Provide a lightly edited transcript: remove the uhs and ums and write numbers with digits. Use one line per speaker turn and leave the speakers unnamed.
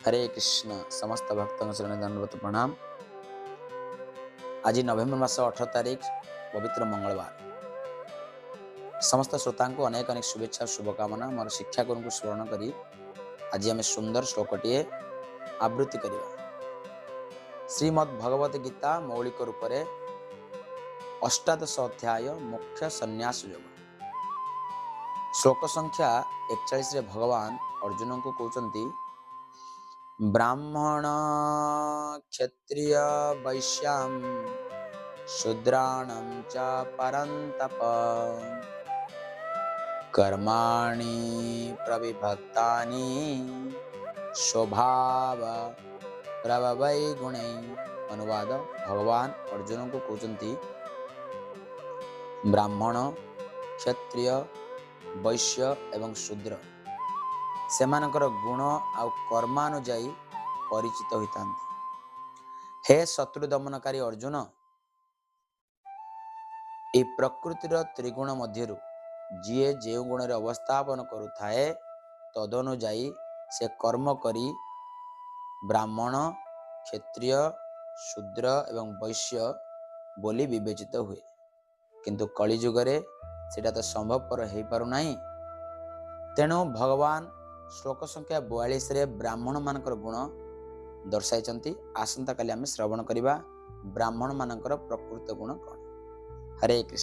हरे कृष्ण समस्त भक्तों शरण दंडवत प्रणाम। आज नवेम्बर मास 18 तारीख पवित्र मंगलवार। समस्त श्रोता को अनेक अनेक शुभेच्छा शुभकामना। मोर शिक्षा गुरु को स्मरण करी आज आम सुंदर श्लोकटे आवृत्ति करवा। श्रीमद् भगवत गीता मौलिक रूप से अष्टादश अध्याय मुख्य संन्यास योग। श्लोक संख्या 41 रे भगवान अर्जुन को कहते ब्राह्मण क्षत्रिय वैश्याम शूद्राणं च परन्तप कर्माणि प्रविभक्तानि स्वभाव प्रभवै गुणै। अनुवाद भगवान अर्जुन को कहते ब्राह्मण क्षत्रिय वैश्य एवं शूद्र सेमानकर गुण आ कर्मानुजाई परिचित होता। हे शत्रु दमनकारी अर्जुन, ए प्रकृतिर त्रिगुण मध्यरु जीए जो गुण अवस्थापन करुए तदनुजाई से कर्म करी ब्राह्मण क्षत्रिय शूद्र एवं वैश्य बोली विवेचित हुए। किंतु कली जुगरे सेटा तो संभवपर हो पारना। तेणु भगवान श्लोक संख्या 42 रे ब्राह्मण मानकर गुण दर्शाई। आसंता काली आम श्रवण करवा ब्राह्मण मानकर प्रकृत गुण कौन। हरे कृष्ण।